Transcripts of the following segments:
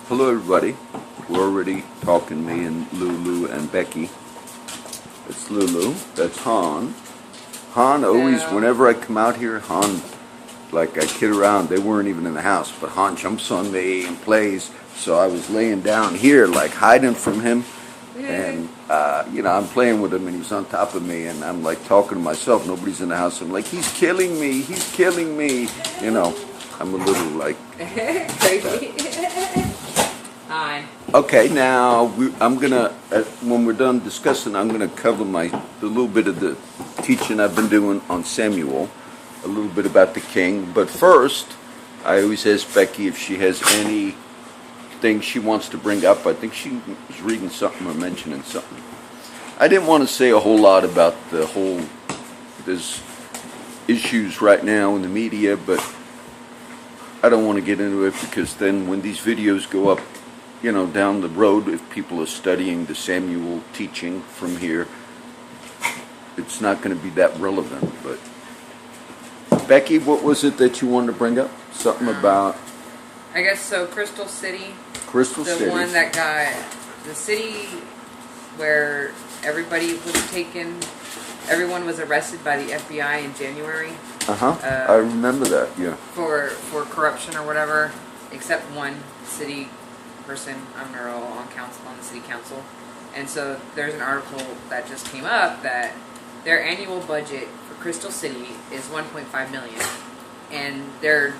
Hello everybody. We're already talking, me and Lulu and Becky. It's Lulu. That's Han. Han always, whenever I come out here, Han, like I kid around, they weren't even in the house, but Han jumps on me and plays. So I was laying down here, like hiding from him. And, I'm playing with him and he's on top of me and I'm like talking to myself. Nobody's in the house. I'm like, he's killing me. He's killing me. I'm a little like... Crazy. Hi. Okay, now I'm gonna, when we're done discussing, I'm gonna cover a little bit of the teaching I've been doing on Samuel, a little bit about the king. But first, I always ask Becky if she has anything she wants to bring up. I think she was reading something or mentioning something. I didn't want to say a whole lot about there's issues right now in the media, but I don't want to get into it because then when these videos go up, down the road, if people are studying the Samuel teaching from here, it's not going to be that relevant. But Becky, what was it that you wanted to bring up? Something about... I guess so, Crystal City. Crystal City. The one that got... The city where everybody was taken... Everyone was arrested by the FBI in January. I remember that, yeah. For corruption or whatever, except one city person on the city council. And so there's an article that just came up that their annual budget for Crystal City is $1.5 million. And their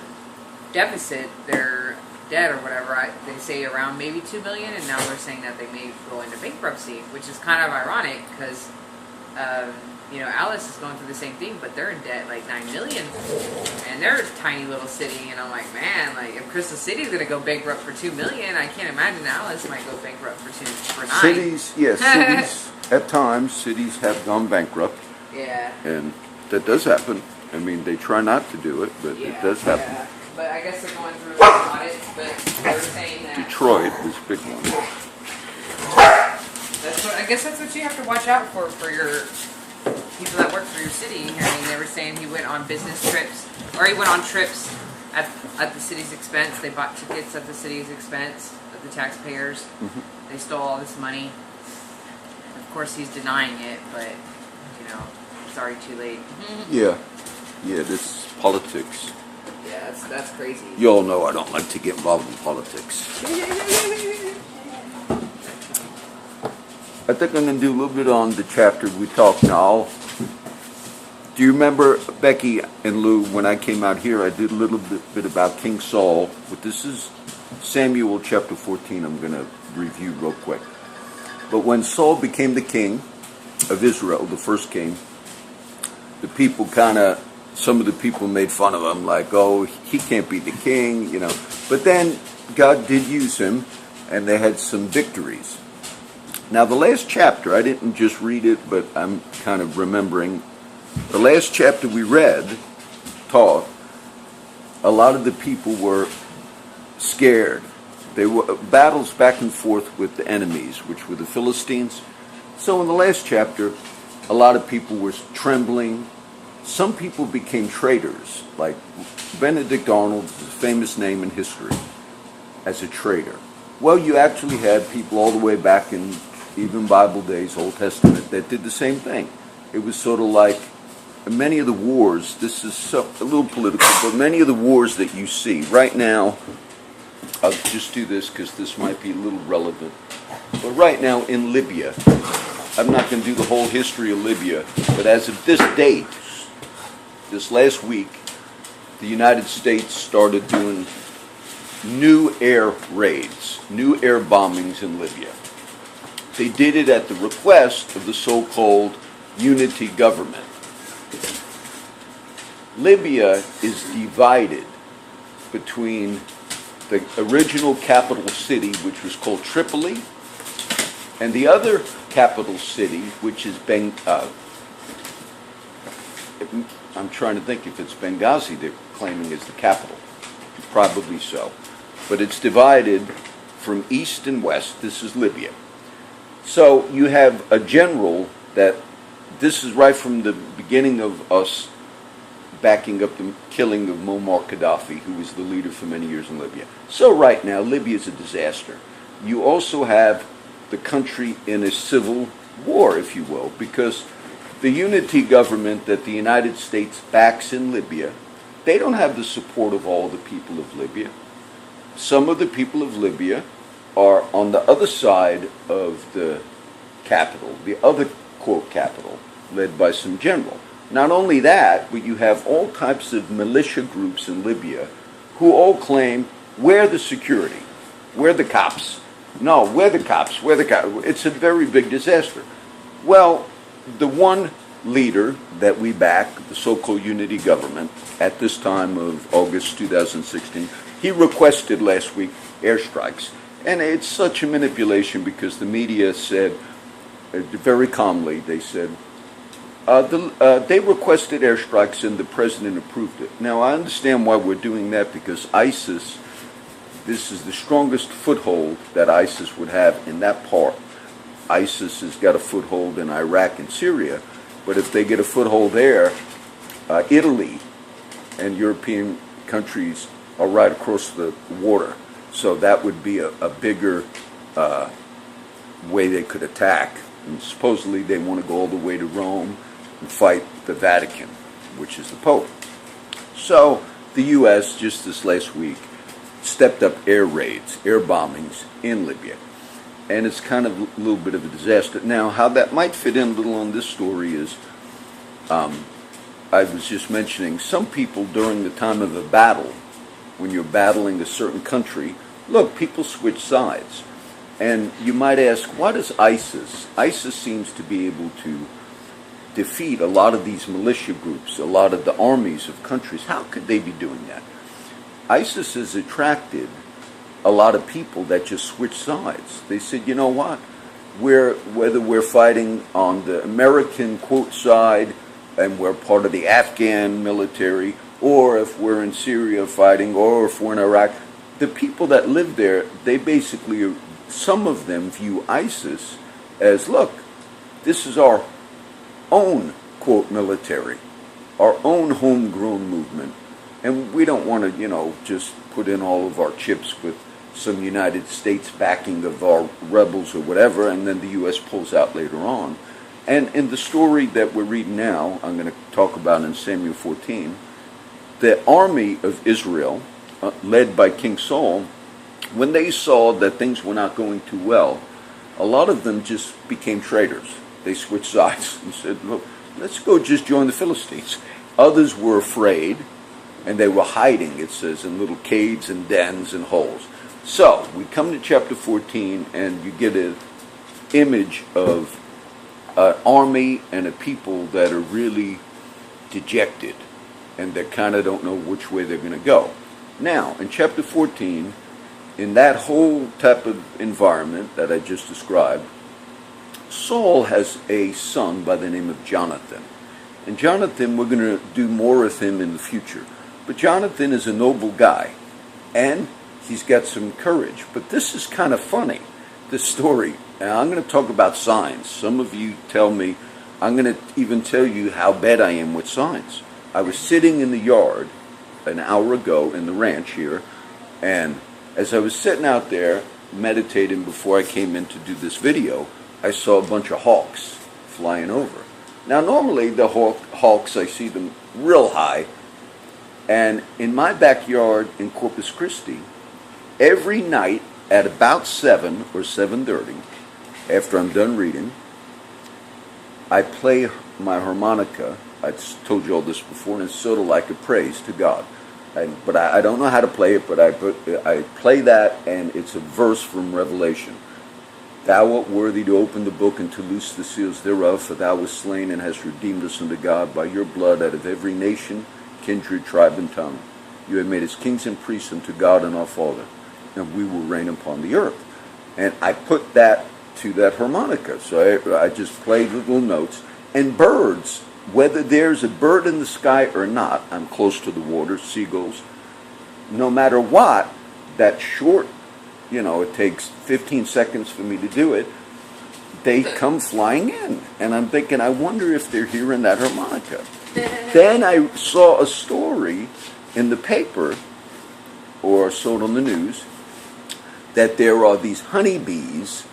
deficit, their debt or whatever, they say around maybe $2 million, and now they're saying that they may go into bankruptcy, which is kind of ironic because Alice is going through the same thing, but they're in debt like $9 million, and they're a tiny little city. And I'm like, man, like if Crystal City's gonna go bankrupt for $2 million, I can't imagine Alice might go bankrupt for $9. Cities at times cities have gone bankrupt. Yeah. And that does happen. I mean, they try not to do it, but it does happen. Yeah. But I guess they're going through an audit, but they're saying that Detroit is a big one. I guess that's what you have to watch out for your people that work for your city. I mean, they were saying he went on business trips, or he went on trips at the city's expense. They bought tickets at the city's expense, of the taxpayers. Mm-hmm. They stole all this money. Of course, he's denying it, but, it's already too late. Yeah, this is politics. Yeah, that's crazy. You all know I don't like to get involved in politics. I think I'm going to do a little bit on the chapter we talked now. Do you remember, Becky and Lou, when I came out here, I did a little bit about King Saul, but this is Samuel chapter 14 I'm going to review real quick. But when Saul became the king of Israel, the first king, the people some of the people made fun of him, like, oh, he can't be the king, But then God did use him, and they had some victories. Now, the last chapter, I didn't just read it, but I'm kind of remembering. The last chapter we taught, a lot of the people were scared. They were battles back and forth with the enemies, which were the Philistines. So in the last chapter, a lot of people were trembling. Some people became traitors, like Benedict Arnold is a famous name in history as a traitor. Well, you actually had people all the way back in even Bible days, Old Testament, that did the same thing. It was sort of like many of the wars, this is a little political, but many of the wars that you see right now, I'll just do this because this might be a little relevant, but right now in Libya, I'm not going to do the whole history of Libya, but as of this date, this last week, the United States started doing new air raids, new air bombings in Libya. They did it at the request of the so-called unity government. Libya is divided between the original capital city, which was called Tripoli, and the other capital city, which is I'm trying to think if it's Benghazi they're claiming is the capital. Probably so. But it's divided from east and west. This is Libya. So you have a general that, this is right from the beginning of us backing up the killing of Muammar Gaddafi, who was the leader for many years in Libya. So right now, Libya is a disaster. You also have the country in a civil war, if you will, because the unity government that the United States backs in Libya, they don't have the support of all the people of Libya. Some of the people of Libya are on the other side of the capital, the other, quote, capital, led by some general. Not only that, but you have all types of militia groups in Libya who all claim, we're the security, we're the cops. No, we're the cops, we're the cops. It's a very big disaster. Well, the one leader that we back, the so-called unity government, at this time of August 2016, he requested last week airstrikes. And it's such a manipulation because the media said, very calmly, they said, they requested airstrikes and the president approved it. Now, I understand why we're doing that, because ISIS, this is the strongest foothold that ISIS would have in that part. ISIS has got a foothold in Iraq and Syria, but if they get a foothold there, Italy and European countries are right across the water. So that would be a bigger way they could attack. And supposedly they want to go all the way to Rome and fight the Vatican, which is the Pope. So the U.S. just this last week stepped up air raids, air bombings in Libya. And it's kind of a little bit of a disaster. Now, how that might fit in a little on this story is, I was just mentioning, some people during the time of a battle, when you're battling a certain country, look, people switch sides. And you might ask, what is ISIS? ISIS seems to be able to defeat a lot of these militia groups, a lot of the armies of countries. How could they be doing that? ISIS has attracted a lot of people that just switch sides. They said, you know what? Whether we're fighting on the American, quote, side, and we're part of the Afghan military, or if we're in Syria fighting, or if we're in Iraq, the people that live there, they basically, some of them view ISIS as, look, this is our own, quote, military, our own homegrown movement, and we don't want to, just put in all of our chips with some United States backing of our rebels or whatever, and then the U.S. pulls out later on. And in the story that we're reading now, I'm going to talk about in Samuel 14, the army of Israel, led by King Saul, when they saw that things were not going too well, a lot of them just became traitors. They switched sides and said, look, let's go just join the Philistines. Others were afraid, and they were hiding, it says, in little caves and dens and holes. So, we come to chapter 14, and you get an image of an army and a people that are really dejected, and they kind of don't know which way they're going to go. Now, in chapter 14, in that whole type of environment that I just described, Saul has a son by the name of Jonathan. And Jonathan, we're going to do more of him in the future. But Jonathan is a noble guy, and he's got some courage. But this is kind of funny, this story. Now, I'm going to talk about signs. Some of you tell me, I'm going to even tell you how bad I am with signs. I was sitting in the yard an hour ago in the ranch here, and as I was sitting out there meditating before I came in to do this video, I saw a bunch of hawks flying over. Now, normally the hawks, I see them real high, and in my backyard in Corpus Christi, every night at about 7 or 7:30, after I'm done reading, I play my harmonica. I told you all this before, and it's sort of like a praise to God. But I don't know how to play it, but I play that, and it's a verse from Revelation. Thou art worthy to open the book and to loose the seals thereof, for thou wast slain and hast redeemed us unto God by your blood out of every nation, kindred, tribe, and tongue. You have made us kings and priests unto God and our Father, and we will reign upon the earth. And I put that to that harmonica. So I just played little notes. And birds, whether there's a bird in the sky or not, I'm close to the water, seagulls, no matter what, that short, it takes 15 seconds for me to do it, they come flying in. And I'm thinking, I wonder if they're hearing that harmonica. Then I saw a story in the paper, or saw it on the news, that there are these honeybees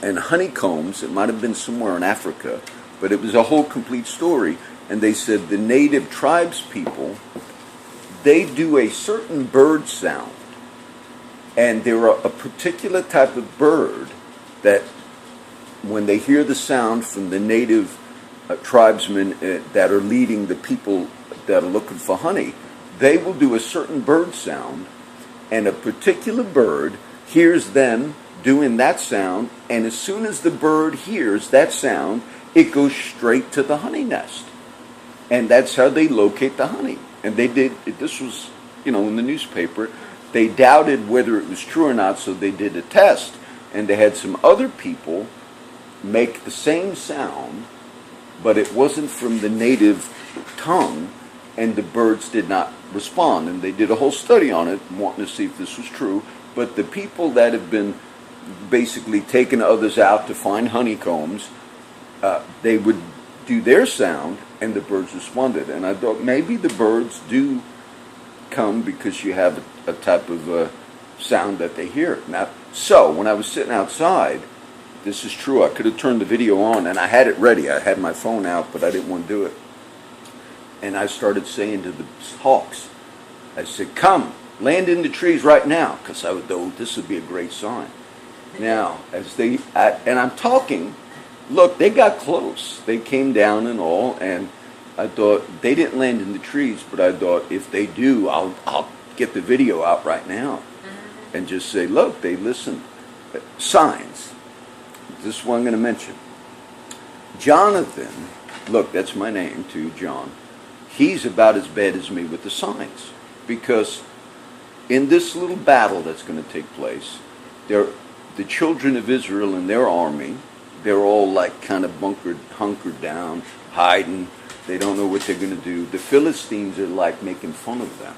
and honeycombs. It might have been somewhere in Africa, but it was a whole complete story. And they said the native tribes people, they do a certain bird sound. And there are a particular type of bird that when they hear the sound from the native tribesmen that are leading the people that are looking for honey, they will do a certain bird sound, and a particular bird hears them doing that sound, and as soon as the bird hears that sound, it goes straight to the honey nest. And that's how they locate the honey. And they did, this was, in the newspaper, they doubted whether it was true or not, so they did a test, and they had some other people make the same sound, but it wasn't from the native tongue, and the birds did not respond. And they did a whole study on it, wanting to see if this was true. But the people that have been basically taking others out to find honeycombs, they would do their sound, and the birds responded. And I thought maybe the birds do come because you have a type of sound that they hear. Now, so when I was sitting outside, this is true, I could have turned the video on, and I had it ready. I had my phone out, but I didn't want to do it. And I started saying to the hawks, I said, come, land in the trees right now, because I would know this would be a great sign. Now, and I'm talking, look, they got close. They came down and all, and I thought, they didn't land in the trees, but I thought, if they do, I'll get the video out right now and just say, look, they listened. Signs. This is what I'm going to mention. Jonathan, look, that's my name too, John. He's about as bad as me with the signs. Because in this little battle that's going to take place, the children of Israel and their army, they're all like kind of hunkered down, hiding. They don't know what they're going to do. The Philistines are like making fun of them.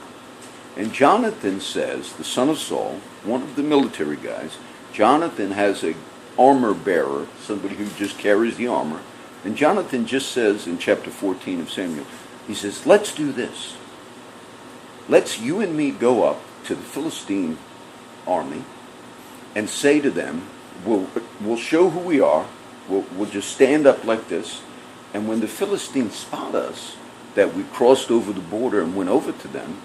And Jonathan says, the son of Saul, one of the military guys, Jonathan has a armor bearer, somebody who just carries the armor. And Jonathan just says in chapter 14 of Samuel, he says, let's do this. Let's you and me go up to the Philistine army and say to them, we'll show who we are. We'll just stand up like this. And when the Philistines spot us, that we crossed over the border and went over to them,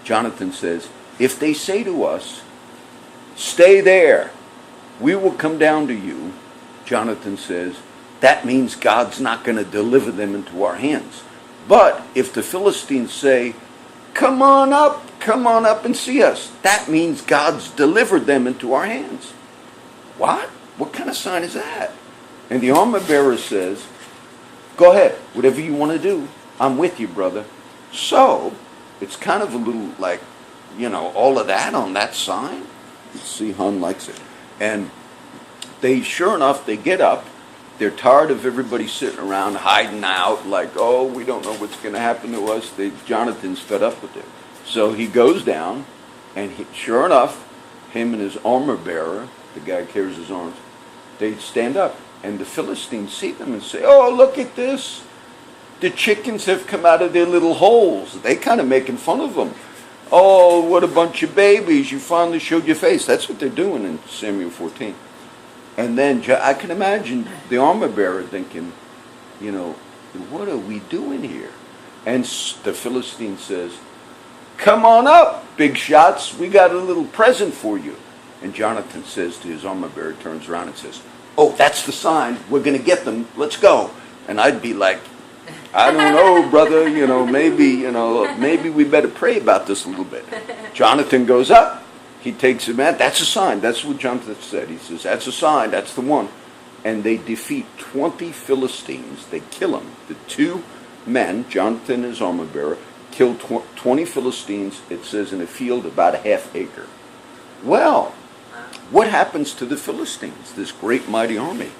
Jonathan says, if they say to us, stay there, we will come down to you, Jonathan says, that means God's not going to deliver them into our hands. But if the Philistines say, come on up and see us, that means God's delivered them into our hands. What? What kind of sign is that? And the armor bearer says, go ahead, whatever you want to do, I'm with you, brother. So, it's kind of a little like, all of that on that sign. You see, Hun likes it. And sure enough, they get up. They're tired of everybody sitting around hiding out like, oh, we don't know what's going to happen to us. Jonathan's fed up with it. So he goes down, and sure enough, him and his armor bearer, the guy who carries his arms, they stand up. And the Philistines see them and say, oh, look at this. The chickens have come out of their little holes. They kind of making fun of them. Oh, what a bunch of babies. You finally showed your face. That's what they're doing in Samuel 14. And then I can imagine the armor bearer thinking, what are we doing here? And the Philistine says, come on up, big shots. We got a little present for you. And Jonathan says to his armor bearer, turns around and says, oh, that's the sign. We're going to get them. Let's go. And I'd be like, I don't know, brother. Maybe we better pray about this a little bit. Jonathan goes up. He takes him out. That's a sign. That's what Jonathan said. He says, that's a sign. That's the one. And they defeat 20 Philistines. They kill them. The two men, Jonathan and his armor bearer, killed 20 Philistines, it says, in a field about a half acre. Well, what happens to the Philistines, this great mighty army?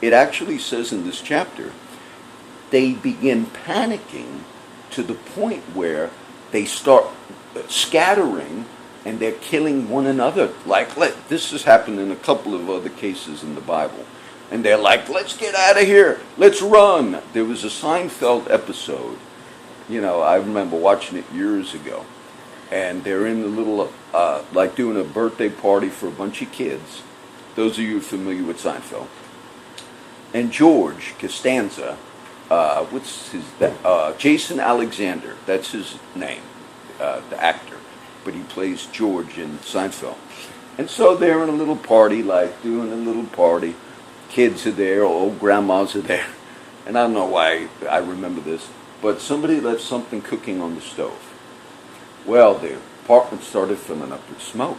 It actually says in this chapter, they begin panicking to the point where they start scattering and they're killing one another. This has happened in a couple of other cases in the Bible. And they're like, let's get out of here. Let's run. There was a Seinfeld episode. I remember watching it years ago. And they're in the little, like doing a birthday party for a bunch of kids. Those of you familiar with Seinfeld. And George Costanza, Jason Alexander, that's his name, the actor. But he plays George in Seinfeld. And so they're in a little party, like doing a little party. Kids are there, old grandmas are there. And I don't know why I remember this, but somebody left something cooking on the stove. Well, the apartment started filling up with smoke.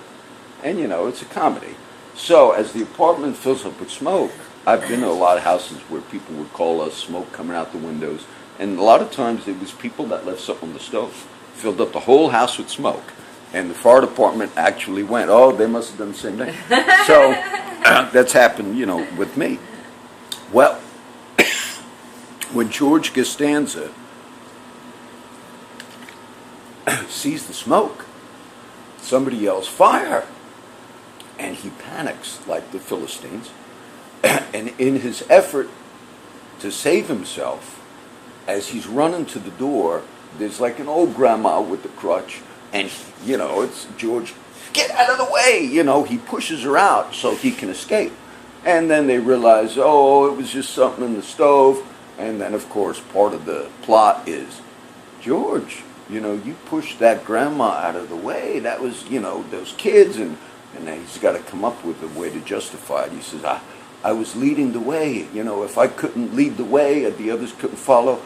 And it's a comedy. So as the apartment fills up with smoke, I've been to a lot of houses where people would call us smoke coming out the windows. And a lot of times it was people that left something on the stove. Filled up the whole house with smoke. And the fire department actually went, oh, they must have done the same thing. So that's happened, with me. Well, when George Costanza sees the smoke, somebody yells, fire! And he panics like the Philistines. And in his effort to save himself, as he's running to the door, there's like an old grandma with the crutch. And, it's George, get out of the way! He pushes her out so he can escape. And then they realize, oh, it was just something in the stove. And then, of course, part of the plot is, George, you pushed that grandma out of the way. That was, those kids. And then he's got to come up with a way to justify it. He says, I was leading the way. If I couldn't lead the way, the others couldn't follow.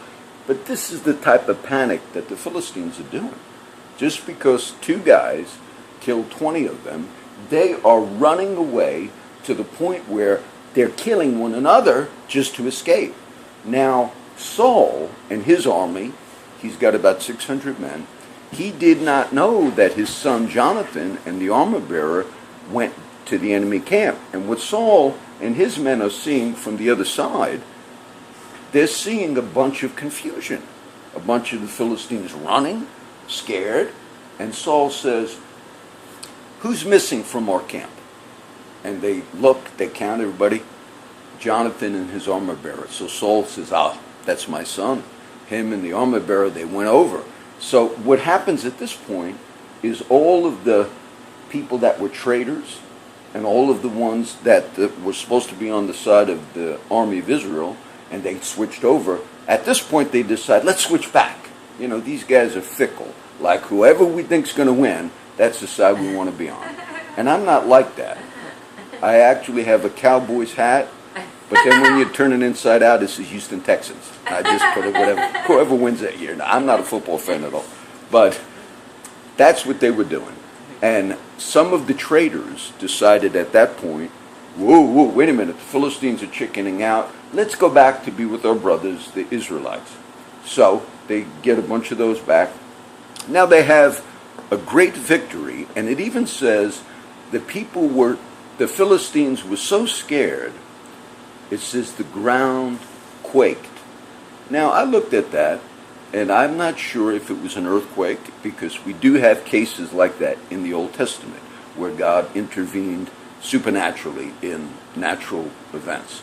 But this is the type of panic that the Philistines are doing. Just because 2 guys killed 20 of them, they are running away to the point where they're killing one another just to escape. Now, Saul and his army, he's got about 600 men, he did not know that his son Jonathan and the armor bearer went to the enemy camp. And what Saul and his men are seeing from the other side, they're seeing a bunch of confusion. A bunch of the Philistines running, scared, and Saul says, who's missing from our camp? And they look, they count everybody, Jonathan and his armor bearer. So Saul says, that's my son. Him and the armor bearer, they went over. So what happens at this point is all of the people that were traitors and all of the ones that were supposed to be on the side of the army of Israel, and they switched over, at this point they decide, let's switch back. These guys are fickle. Like whoever we think's going to win, that's the side we want to be on. And I'm not like that. I actually have a Cowboys hat, but then when you turn it inside out, it says Houston Texans. I just put it whoever wins that year. Now, I'm not a football fan at all. But that's what they were doing. And some of the traitors decided at that point, whoa, wait a minute, the Philistines are chickening out. Let's go back to be with our brothers, the Israelites. So they get a bunch of those back. Now they have a great victory, and it even says the Philistines were so scared, it says the ground quaked. Now I looked at that, and I'm not sure if it was an earthquake, because we do have cases like that in the Old Testament, where God intervened supernaturally in natural events.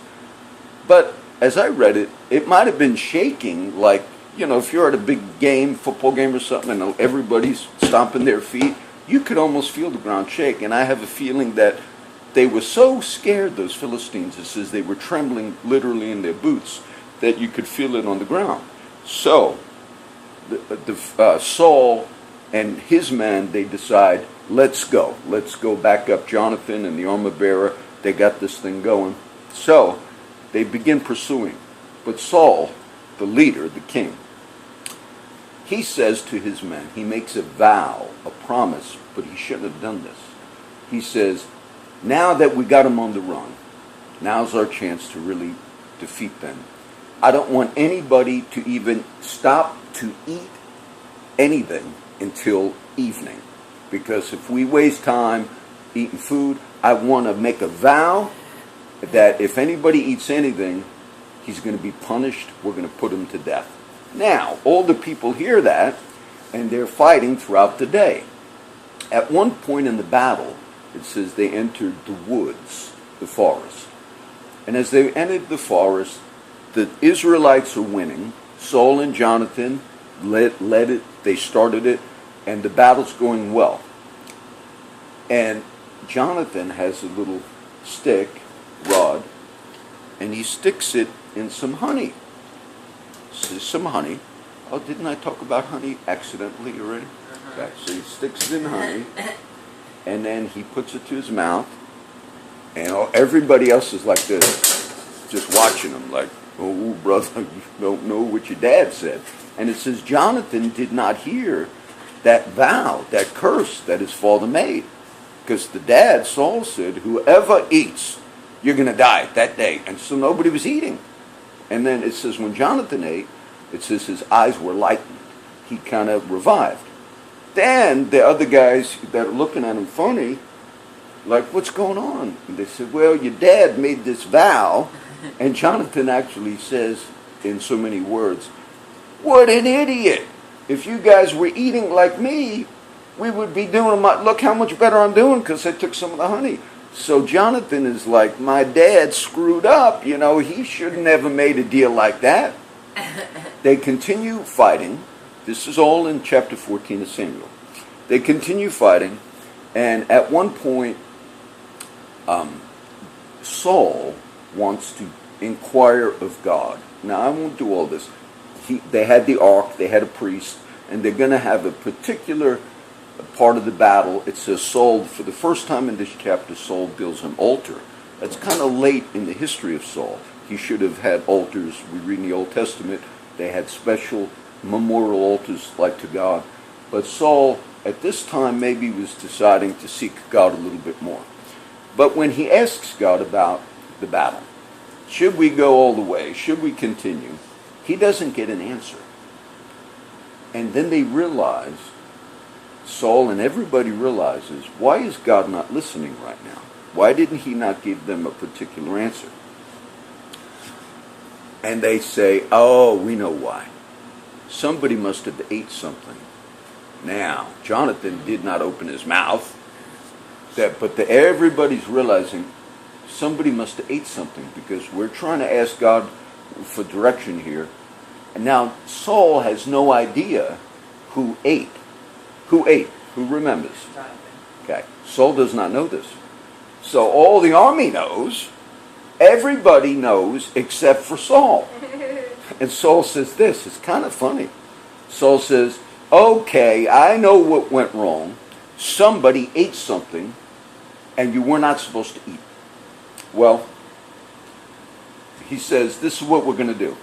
But as I read it, it might have been shaking like, if you're at a big game, football game or something, and everybody's stomping their feet, you could almost feel the ground shake. And I have a feeling that they were so scared, those Philistines, it says they were trembling literally in their boots, that you could feel it on the ground. So, Saul and his men, they decide, let's go. Let's go back up Jonathan and the armor bearer. They got this thing going. So, they begin pursuing. But Saul, the leader, the king, he says to his men, he makes a vow, a promise, but he shouldn't have done this. He says, now that we got them on the run, now's our chance to really defeat them. I don't want anybody to even stop to eat anything until evening. Because if we waste time eating food, I want to make a vow that if anybody eats anything, he's going to be punished. We're going to put him to death. Now, all the people hear that, and they're fighting throughout the day. At one point in the battle, it says they entered the woods, the forest. And as they entered the forest, the Israelites are winning. Saul and Jonathan led it, they started it, and the battle's going well. And Jonathan has a little stick, rod, and he sticks it in some honey. Some honey. Oh, didn't I talk about honey accidentally already? Okay, so he sticks it in honey, and then he puts it to his mouth, and everybody else is like this, just watching him like, oh, brother, you don't know what your dad said. And it says Jonathan did not hear that vow, that curse that his father made. Because the dad, Saul, said, whoever eats, you're going to die that day. And so nobody was eating. And then it says when Jonathan ate, it says his eyes were lightened. He kind of revived. Then the other guys that are looking at him funny, like, what's going on? And they said, well, your dad made this vow. And Jonathan actually says, in so many words, what an idiot. If you guys were eating like me, we would be doing, look how much better I'm doing because I took some of the honey. So Jonathan is like, my dad screwed up. He shouldn't have made a deal like that. They continue fighting. This is all in chapter 14 of Samuel. They continue fighting. And at one point, Saul wants to inquire of God. Now, I won't do all this. They had the ark, they had a priest, and they're going to have a particular part of the battle. It says Saul, for the first time in this chapter, Saul builds an altar. That's kind of late in the history of Saul. He should have had altars. We read in the Old Testament, they had special memorial altars like to God. But Saul, at this time, maybe was deciding to seek God a little bit more. But when he asks God about the battle, should we go all the way? Should we continue? He doesn't get an answer. And then they realize, Saul and everybody realizes, why is God not listening right now? Why didn't he not give them a particular answer? And they say, oh, we know why. Somebody must have ate something. Now, Jonathan did not open his mouth, but everybody's realizing somebody must have ate something because we're trying to ask God for direction here. And now Saul has no idea who ate. Who ate? Who remembers? Jonathan. Okay. Saul does not know this. So all the army knows. Everybody knows except for Saul. And Saul says this. It's kind of funny. Saul says, okay, I know what went wrong. Somebody ate something and you were not supposed to eat. Well, he says, this is what we're going to do.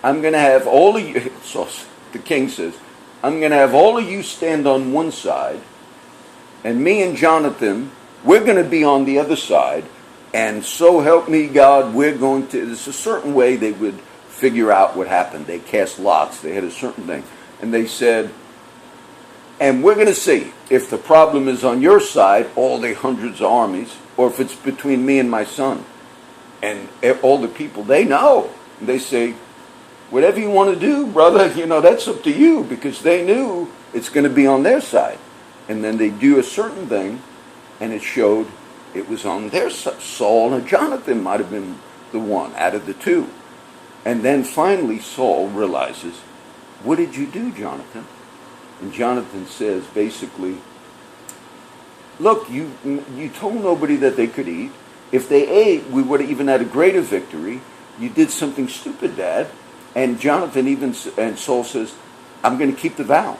I'm going to have all of you, so the king says, I'm going to have all of you stand on one side, and me and Jonathan, we're going to be on the other side, and so help me God, we're going to, there's a certain way they would figure out what happened. They cast lots, they had a certain thing. And they said, and we're going to see if the problem is on your side, all the hundreds of armies, or if it's between me and my son. And all the people, they know. And they say, whatever you want to do, brother, that's up to you, because they knew it's going to be on their side. And then they do a certain thing, and it showed it was on their side. Saul and Jonathan might have been the one out of the two. And then finally Saul realizes, what did you do, Jonathan? And Jonathan says, basically, look, you told nobody that they could eat. If they ate, we would have even had a greater victory. You did something stupid, Dad. And Jonathan and Saul says, I'm going to keep the vow.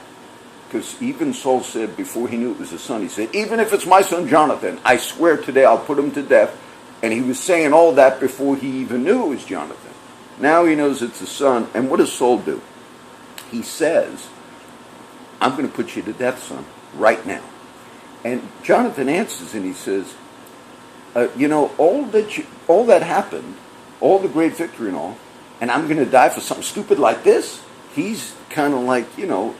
Because even Saul said, before he knew it was his son, he said, even if it's my son Jonathan, I swear today I'll put him to death. And he was saying all that before he even knew it was Jonathan. Now he knows it's his son. And what does Saul do? He says, I'm going to put you to death, son, right now. And Jonathan answers and he says, all that happened, all the great victory and all, and I'm going to die for something stupid like this? He's kind of like,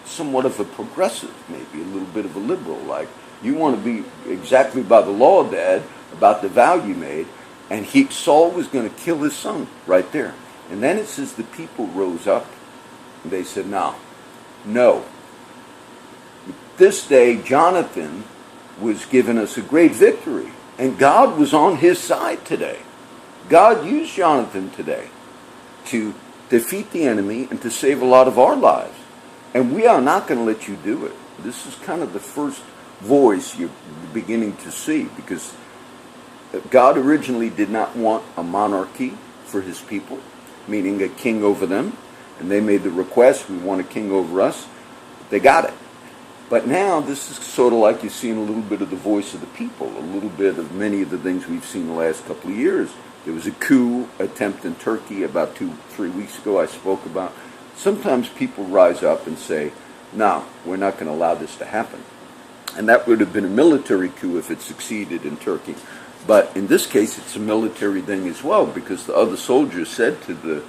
somewhat of a progressive, maybe a little bit of a liberal. Like, you want to be exactly by the law, Dad, about the vow you made. And Saul was going to kill his son right there. And then it says the people rose up and they said, no. This day, Jonathan was giving us a great victory. And God was on his side today. God used Jonathan today to defeat the enemy and to save a lot of our lives. And we are not going to let you do it. This is kind of the first voice you're beginning to see, because God originally did not want a monarchy for his people, meaning a king over them. And they made the request, we want a king over us. They got it. But now this is sort of like you're seeing a little bit of the voice of the people, a little bit of many of the things we've seen the last couple of years. There was a coup attempt in Turkey about 2-3 weeks ago I spoke about. Sometimes people rise up and say, no, we're not going to allow this to happen. And that would have been a military coup if it succeeded in Turkey. But in this case, it's a military thing as well, because the other soldiers said to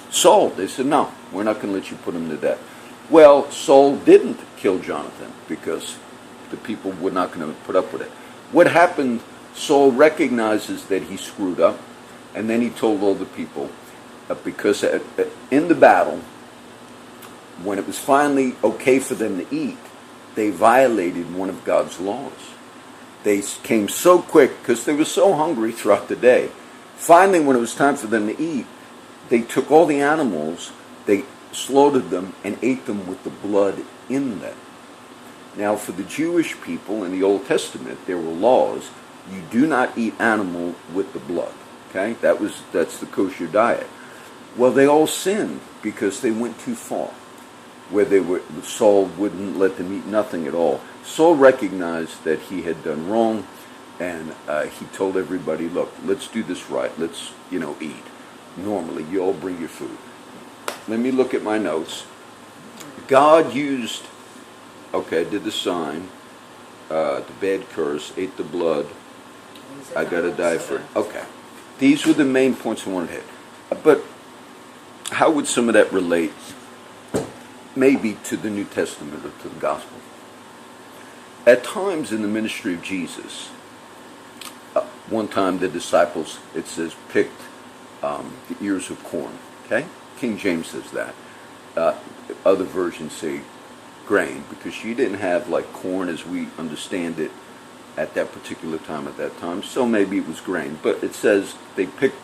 Saul, they said, no, we're not going to let you put him to death. Well, Saul didn't kill Jonathan because the people were not going to put up with it. What happened, Saul recognizes that he screwed up, and then he told all the people, because in the battle, when it was finally okay for them to eat, they violated one of God's laws. They came so quick because they were so hungry throughout the day. Finally, when it was time for them to eat, they took all the animals, they slaughtered them, and ate them with the blood in them. Now, for the Jewish people in the Old Testament, there were laws. You do not eat animal with the blood. Okay, that's the kosher diet. Well, they all sinned because they went too far. Saul wouldn't let them eat nothing at all. Saul recognized that he had done wrong, and he told everybody, look, let's do this right. Let's, eat. Normally, you all bring your food. Let me look at my notes. God used, I did the sign, the bad curse, ate the blood, I got to die for it. Okay. These were the main points I wanted to hit. But how would some of that relate maybe to the New Testament or to the Gospel? At times in the ministry of Jesus, one time the disciples, it says, picked the ears of corn. Okay? King James says that. Other versions say grain, because she didn't have like corn as we understand it at that particular time at that time. So maybe it was grain. But it says they picked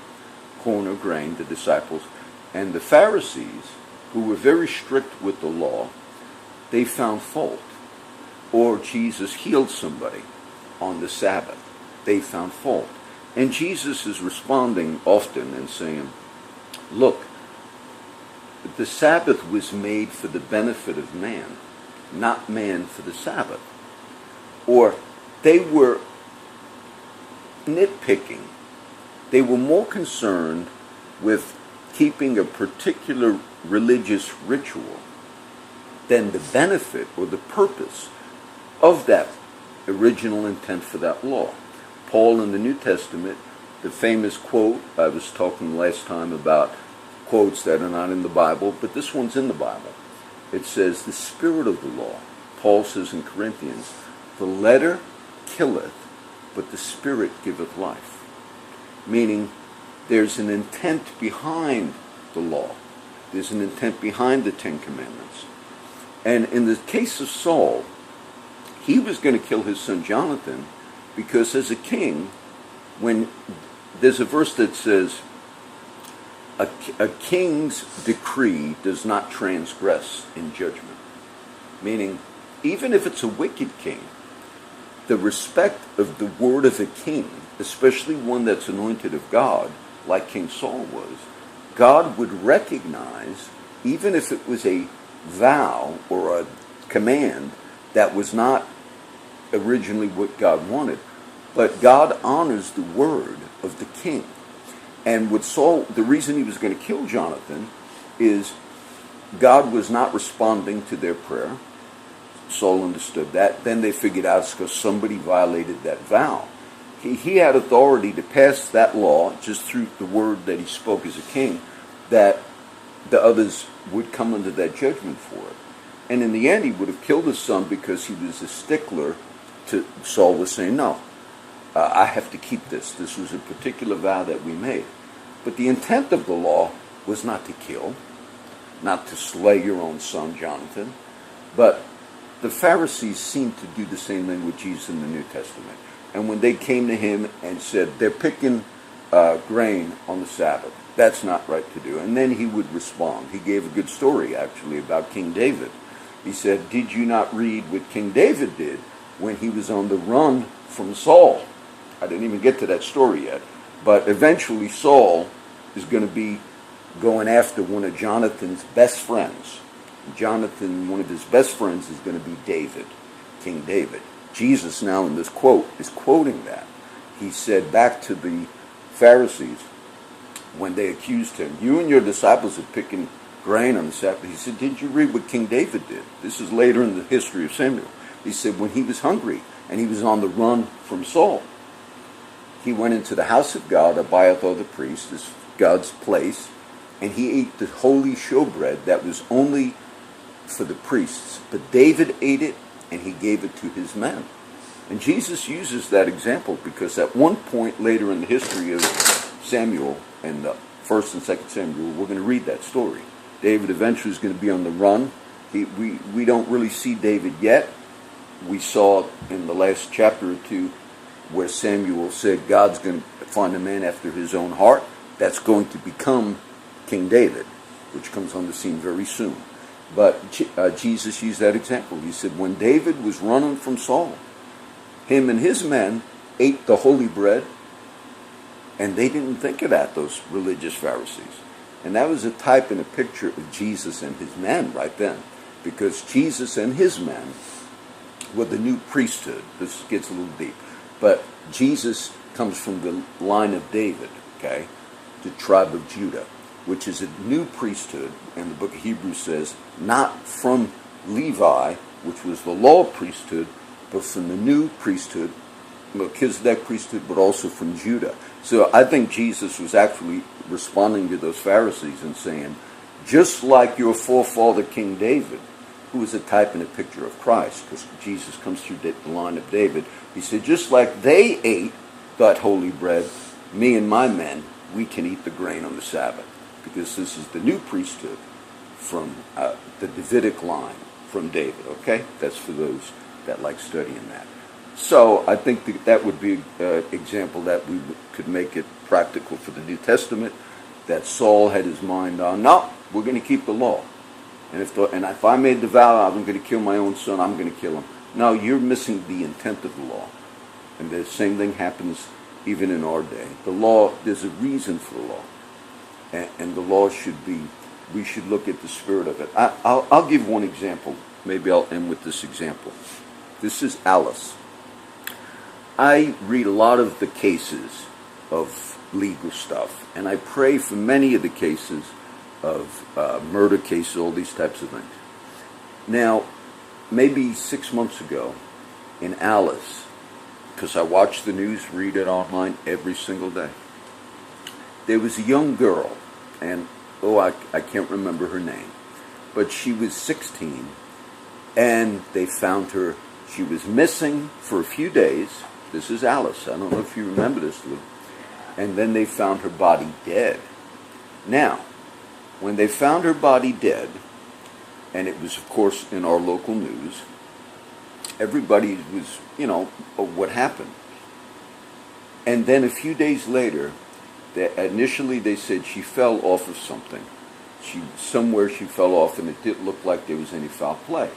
corn or grain, the disciples. And the Pharisees, who were very strict with the law, they found fault. Or Jesus healed somebody on the Sabbath. They found fault. And Jesus is responding often and saying, look, the Sabbath was made for the benefit of man, not man for the Sabbath. Or they were nitpicking. They were more concerned with keeping a particular religious ritual than the benefit or the purpose of that original intent for that law. Paul in the New Testament, the famous quote, I was talking last time about quotes that are not in the Bible, but this one's in the Bible. It says, the spirit of the law, Paul says in Corinthians, the letter killeth, but the spirit giveth life. Meaning, there's an intent behind the law. There's an intent behind the Ten Commandments. And in the case of Saul, he was going to kill his son Jonathan because as a king, when there's a verse that says, a king's decree does not transgress in judgment. Meaning, even if it's a wicked king, the respect of the word of a king, especially one that's anointed of God, like King Saul was, God would recognize, even if it was a vow or a command that was not originally what God wanted, but God honors the word of the king. And with Saul, the reason he was going to kill Jonathan is God was not responding to their prayer. Saul understood that. Then they figured out it's because somebody violated that vow. He had authority to pass that law just through the word that he spoke as a king, that the others would come under that judgment for it. And in the end, he would have killed his son because he was a stickler. Saul was saying, no, I have to keep this. This was a particular vow that we made. But the intent of the law was not to kill, not to slay your own son, Jonathan. But the Pharisees seemed to do the same thing with Jesus in the New Testament. And when they came to him and said, they're picking grain on the Sabbath. That's not right to do. And then he would respond. He gave a good story, actually, about King David. He said, did you not read what King David did when he was on the run from Saul? I didn't even get to that story yet. But eventually Saul is going to be going after one of Jonathan's best friends. Jonathan, one of his best friends, is going to be David, King David. Jesus now in this quote is quoting that. He said back to the Pharisees when they accused him, you and your disciples are picking grain on the Sabbath. He said, did you read what King David did? This is later in the history of Samuel. He said when he was hungry and he was on the run from Saul, he went into the house of God, Abiathar the priest, this God's place, and he ate the holy showbread that was only for the priests. But David ate it, and he gave it to his men. And Jesus uses that example because at one point later in the history of Samuel, in the 1st and 2nd Samuel, we're going to read that story. David eventually is going to be on the run. We don't really see David yet. We saw in the last chapter or two where Samuel said God's going to find a man after his own heart. That's going to become King David, which comes on the scene very soon. But Jesus used that example. He said when David was running from Saul, him and his men ate the holy bread, and they didn't think of that, those religious Pharisees. And that was a type and a picture of Jesus and his men right then. Because Jesus and his men were the new priesthood. This gets a little deep. But Jesus comes from the line of David, okay, the tribe of Judah, which is a new priesthood, and the book of Hebrews says, not from Levi, which was the law priesthood, but from the new priesthood, Melchizedek priesthood, but also from Judah. So I think Jesus was actually responding to those Pharisees and saying, just like your forefather King David, who was a type and a picture of Christ, because Jesus comes through the line of David, he said, just like they ate that holy bread, me and my men, we can eat the grain on the Sabbath, because this is the new priesthood from the Davidic line from David, okay? That's for those that like studying that. So I think that would be an example that we could make it practical for the New Testament, that Saul had his mind on, no, we're going to keep the law. And if I made the vow, I'm going to kill my own son, I'm going to kill him. No, you're missing the intent of the law. And the same thing happens even in our day. The law, there's a reason for the law. And the law should be, we should look at the spirit of it. I'll give one example. Maybe I'll end with this example. This is Alice. I read a lot of the cases of legal stuff, and I pray for many of the cases of murder cases, all these types of things. Now, maybe 6 months ago, in Alice, because I watch the news, read it online every single day, there was a young girl, and I can't remember her name, but she was 16, and they found her. She was missing for a few days. This is Alice. I don't know if you remember this, Lou. And then they found her body dead. Now, when they found her body dead, and it was, of course, in our local news, everybody was, what happened. And then a few days later, initially they said she fell off of something. Somewhere she fell off, and it didn't look like there was any foul play.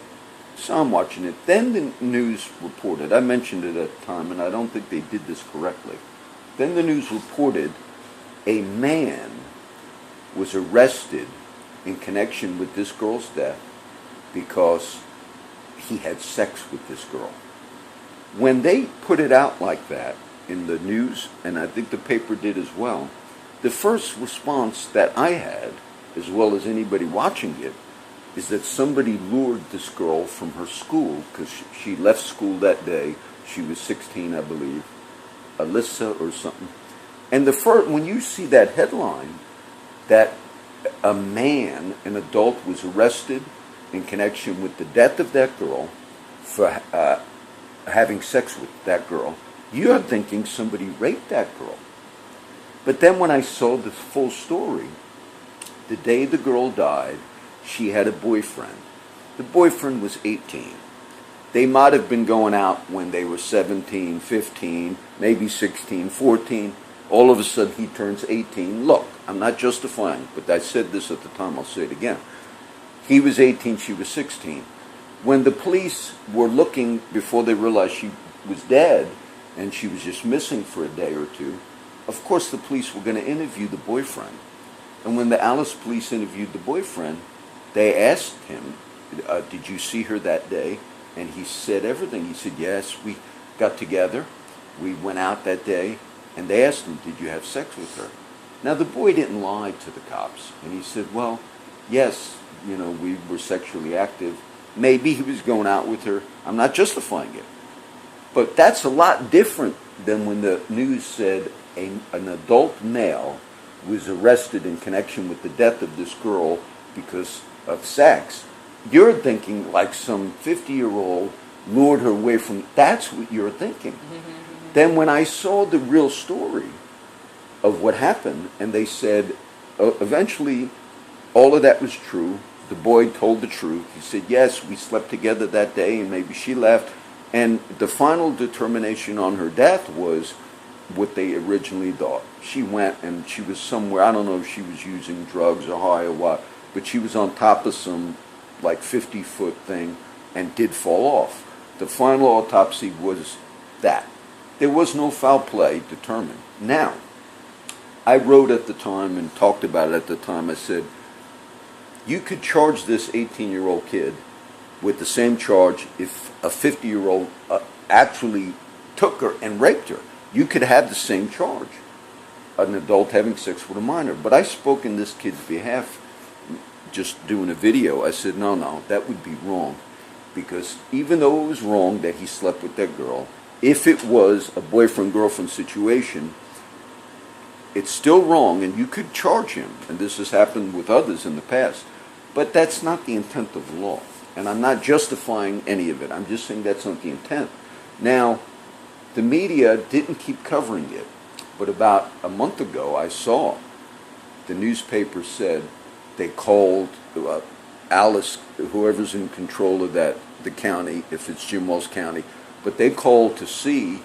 So I'm watching it. Then the news reported, I mentioned it at the time, and I don't think they did this correctly. Then the news reported a man was arrested in connection with this girl's death because he had sex with this girl. When they put it out like that in the news, and I think the paper did as well, the first response that I had, as well as anybody watching it, is that somebody lured this girl from her school, because she left school that day. She was 16, I believe, Alyssa or something. And when you see that headline, that a man, an adult, was arrested in connection with the death of that girl for having sex with that girl, you're thinking somebody raped that girl. But then when I saw the full story, the day the girl died, she had a boyfriend. The boyfriend was 18. They might have been going out when they were 17, 15, maybe 16, 14. all of a sudden he turns 18. Look, I'm not justifying, but I said this at the time, I'll say it again. He was 18, she was 16. When the police were looking, before they realized she was dead, and she was just missing for a day or two, of course the police were going to interview the boyfriend. And when the Alice police interviewed the boyfriend, they asked him, did you see her that day? And he said everything. He said, yes, we got together, we went out that day, and they asked him, did you have sex with her? Now the boy didn't lie to the cops, and he said, well, yes, we were sexually active. Maybe he was going out with her. I'm not justifying it. But that's a lot different than when the news said an adult male was arrested in connection with the death of this girl because of sex. You're thinking like some 50-year-old lured her away from... That's what you're thinking. Then when I saw the real story of what happened, and they said, eventually, all of that was true. The boy told the truth. He said, yes, we slept together that day, and maybe she left. And the final determination on her death was what they originally thought. She went and she was somewhere, I don't know if she was using drugs or high or what, but she was on top of some like 50-foot thing and did fall off. The final autopsy was that. There was no foul play determined. Now, I wrote at the time and talked about it at the time. I said, you could charge this 18-year-old kid with the same charge if a 50-year-old actually took her and raped her. You could have the same charge, an adult having sex with a minor. But I spoke in this kid's behalf, just doing a video. I said, no, that would be wrong. Because even though it was wrong that he slept with that girl, if it was a boyfriend-girlfriend situation, it's still wrong, and you could charge him. And this has happened with others in the past. But that's not the intent of the law. And I'm not justifying any of it. I'm just saying that's not the intent. Now, the media didn't keep covering it. But about a month ago, I saw the newspaper said they called Alice, whoever's in control of that, the county, if it's Jim Wells County, but they called to see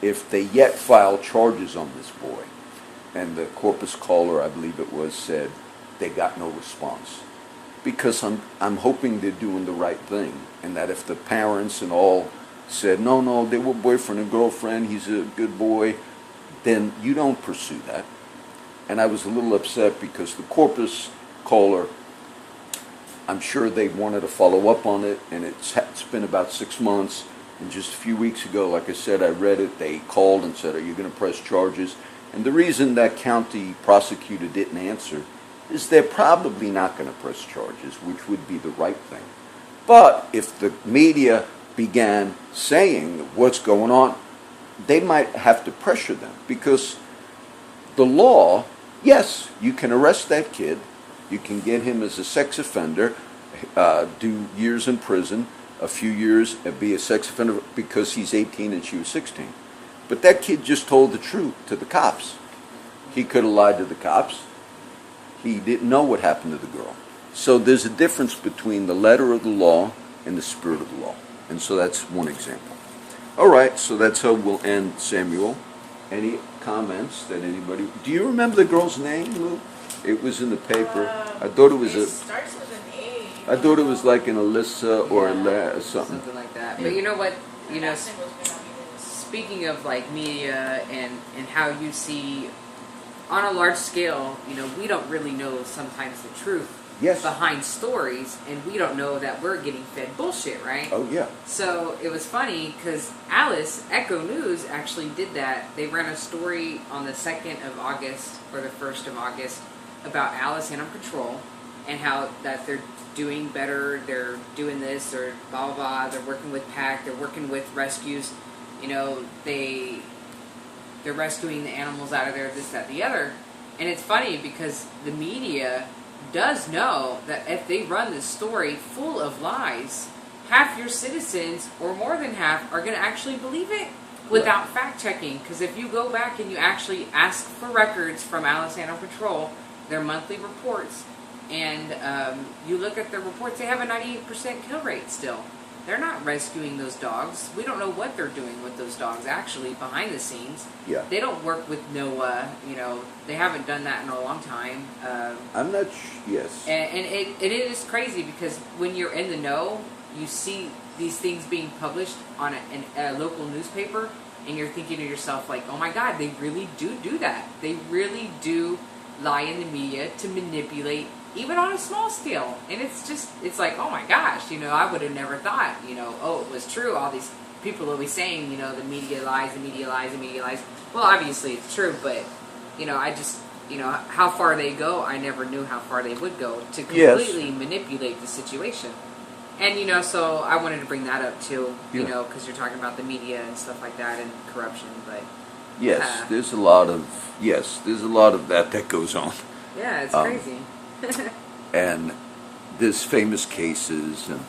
if they yet filed charges on this boy. And the corpus caller, I believe it was, said they got no response. Because I'm hoping they're doing the right thing, and that if the parents and all said, no, they were boyfriend and girlfriend, he's a good boy, then you don't pursue that. And I was a little upset because the corpus caller, I'm sure they wanted to follow up on it, and it's been about 6 months, and just a few weeks ago, like I said, I read it, they called and said, are you going to press charges? And the reason that county prosecutor didn't answer is they're probably not going to press charges, which would be the right thing. But if the media began saying what's going on, they might have to pressure them, because the law, yes, you can arrest that kid, you can get him as a sex offender, do years in prison, a few years, and be a sex offender because he's 18 and she was 16. But that kid just told the truth to the cops. He could have lied to the cops. He didn't know what happened to the girl. So there's a difference between the letter of the law and the spirit of the law. And so that's one example. All right, so that's how we'll end, Samuel. Any comments that anybody... Do you remember the girl's name, Lou? It was in the paper. I thought it was It starts with an A. I thought it was like an Alyssa or or something. Something like that. But you know what? Speaking of like media and how you see on a large scale, we don't really know sometimes the truth behind stories, and we don't know that we're getting fed bullshit, right? Oh, yeah. So it was funny because Alice, Echo News, actually did that. They ran a story on the 2nd of August or the 1st of August about Alice Animal Control and how that they're doing better, they're doing this, or blah, blah, blah. They're working with PAC, they're working with rescues. They're rescuing the animals out of there, this, that, the other. And it's funny because the media does know that if they run this story full of lies, half your citizens, or more than half, are going to actually believe it without fact-checking. Because if you go back and you actually ask for records from Alice Animal Control, their monthly reports, and you look at their reports, they have a 98% kill rate still. They're not rescuing those dogs. We don't know what they're doing with those dogs actually behind the scenes. Yeah. They don't work with NOAA. They haven't done that in a long time. I'm not. Yes. And it is crazy because when you're in the know, you see these things being published on a local newspaper, and you're thinking to yourself like, oh my God, they really do that. They really do lie in the media to manipulate, even on a small scale. And it's like, oh my gosh, I would have never thought, oh, it was true. All these people always saying, the media lies, the media lies, the media lies. Well, obviously it's true, but, I just, how far they go, I never knew how far they would go to completely manipulate the situation. And, so I wanted to bring that up too, because you're talking about the media and stuff like that and corruption, but. Yes, there's a lot of that goes on. Yeah, it's crazy. And there's famous cases, and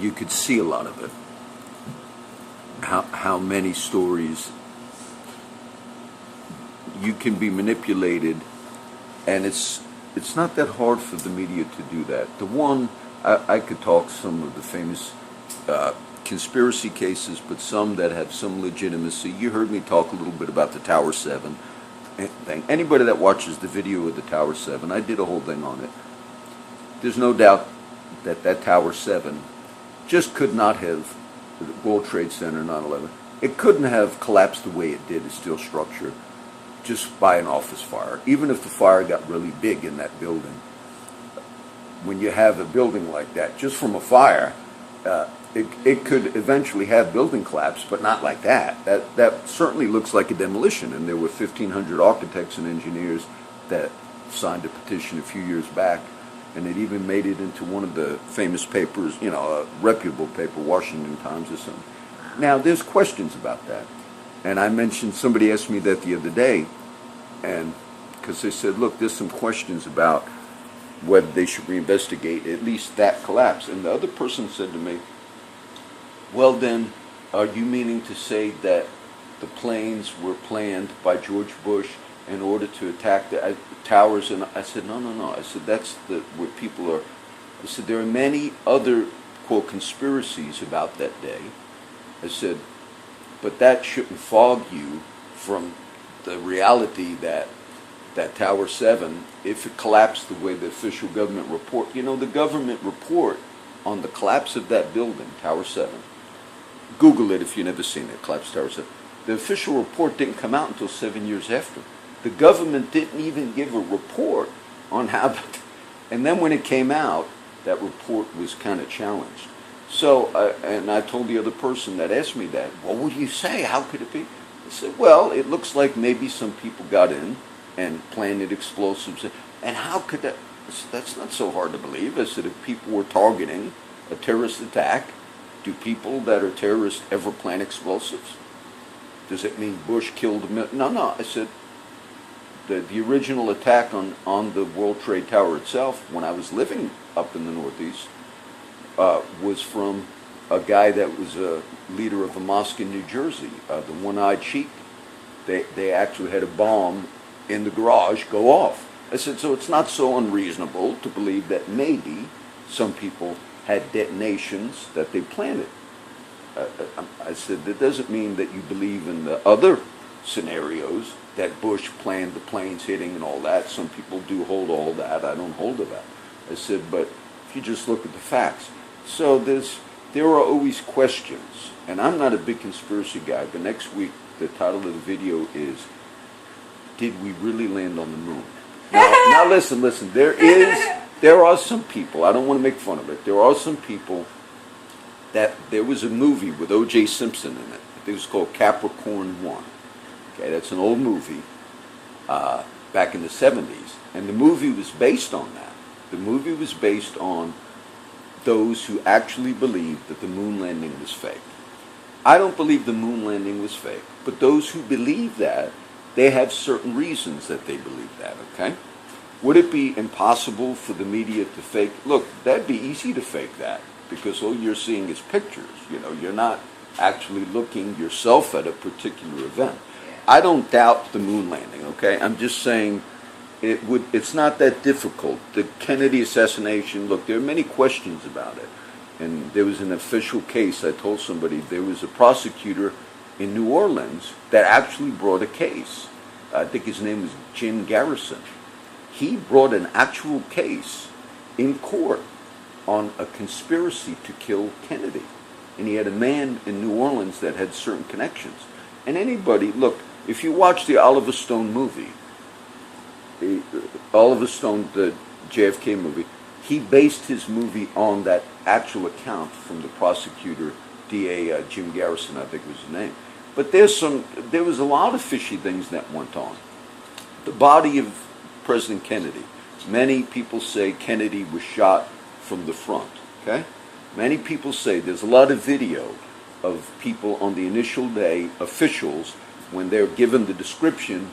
you could see a lot of it. How many stories you can be manipulated, and it's not that hard for the media to do that. The one I could talk some of the famous conspiracy cases, but some that have some legitimacy. You heard me talk a little bit about the Tower 7 thing. Anybody that watches the video of the Tower 7, I did a whole thing on it. There's no doubt that Tower 7 just could not have, the World Trade Center 9/11, it couldn't have collapsed the way it did, a steel structure, just by an office fire. Even if the fire got really big in that building, when you have a building like that, just from a fire, it could eventually have building collapse, but not like that. That certainly looks like a demolition, and there were 1,500 architects and engineers that signed a petition a few years back, and it even made it into one of the famous papers, a reputable paper, Washington Times or something. Now, there's questions about that, and I mentioned, somebody asked me that the other day, and because they said, look, there's some questions about whether they should reinvestigate at least that collapse, and the other person said to me, well then, are you meaning to say that the planes were planned by George Bush in order to attack the towers? And I said, no. I said, that's what people are. I said, there are many other, quote, conspiracies about that day. I said, but that shouldn't fog you from the reality that Tower 7, if it collapsed the way the official government report, the government report on the collapse of that building, Tower 7, Google it if you've never seen it, collapse Tower 7. The official report didn't come out until 7 years after. The government didn't even give a report on how, and then when it came out, that report was kind of challenged. So, and I told the other person that asked me that, what would you say? How could it be? I said, well, it looks like maybe some people got in and planted explosives. And how could that? I said, that's not so hard to believe. I said, if people were targeting a terrorist attack, do people that are terrorists ever plant explosives? Does it mean Bush killed a million? No. I said, the original attack on the World Trade Tower itself, when I was living up in the Northeast, was from a guy that was a leader of a mosque in New Jersey, the One-Eyed Sheik. They actually had a bomb in the garage go off. I said, so it's not so unreasonable to believe that maybe some people had detonations that they planted. I said, that doesn't mean that you believe in the other scenarios that Bush planned the planes hitting and all that. Some people do hold all that. I don't hold to that. I said, but if you just look at the facts. So there are always questions. And I'm not a big conspiracy guy, but next week the title of the video is, did we really land on the moon? Now listen, there are some people, I don't want to make fun of it, there are some people that, there was a movie with O.J. Simpson in it. I think it was called Capricorn 1. Okay, that's an old movie back in the 70s. And the movie was based on that. The movie was based on those who actually believed that the moon landing was fake. I don't believe the moon landing was fake, but those who believe that, they have certain reasons that they believe that, okay? Would it be impossible for the media to fake? Look, that'd be easy to fake that, because all you're seeing is pictures. You're not actually looking yourself at a particular event. I don't doubt the moon landing, okay? I'm just saying it's not that difficult. The Kennedy assassination, look, there are many questions about it. And there was an official case. I told somebody there was a prosecutor in New Orleans that actually brought a case. I think his name was Jim Garrison. He brought an actual case in court on a conspiracy to kill Kennedy. And he had a man in New Orleans that had certain connections. And anybody, look, if you watch the Oliver Stone movie, Oliver Stone, the JFK movie, he based his movie on that actual account from the prosecutor, DA Jim Garrison, I think was his name. But there was a lot of fishy things that went on. The body of President Kennedy. Many people say Kennedy was shot from the front. Okay? Many people say there's a lot of video of people on the initial day, officials, when they're given the description,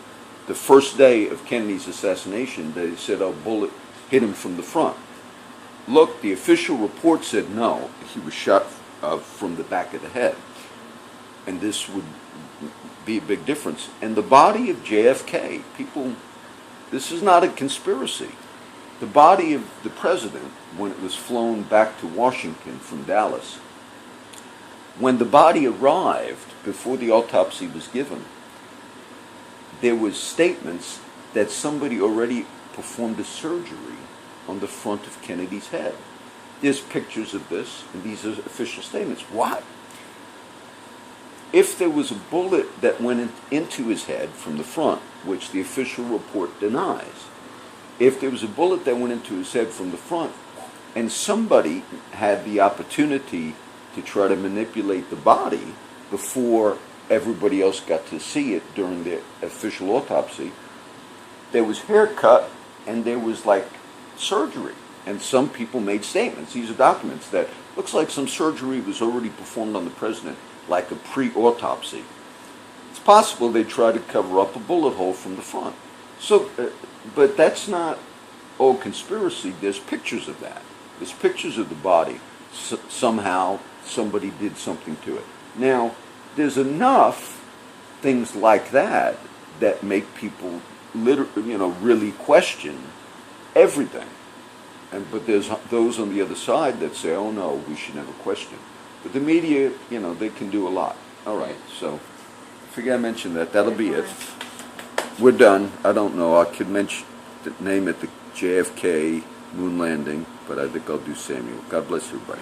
the first day of Kennedy's assassination, they said, "Oh, bullet hit him from the front." Look, the official report said no, he was shot from the back of the head. And this would be a big difference. And the body of JFK, people, this is not a conspiracy. The body of the president, when it was flown back to Washington from Dallas, when the body arrived, before the autopsy was given, there was statements that somebody already performed a surgery on the front of Kennedy's head. There's pictures of this, and these are official statements. What? If there was a bullet that went into his head from the front, which the official report denies, if there was a bullet that went into his head from the front, and somebody had the opportunity to try to manipulate the body before everybody else got to see it during the official autopsy, there was haircut and there was like surgery. And some people made statements. These are documents that looks like some surgery was already performed on the president, like a pre-autopsy. It's possible they tried to cover up a bullet hole from the front. So, but that's not all conspiracy. There's pictures of that. There's pictures of the body. Somehow somebody did something to it. Now, there's enough things like that that make people really question everything. But there's those on the other side that say, oh no, we should never question. But the media, they can do a lot. All right, so I figure I mentioned that. That'll be it. We're done. I don't know. I could name it the JFK moon landing, but I think I'll do Samuel. God bless everybody.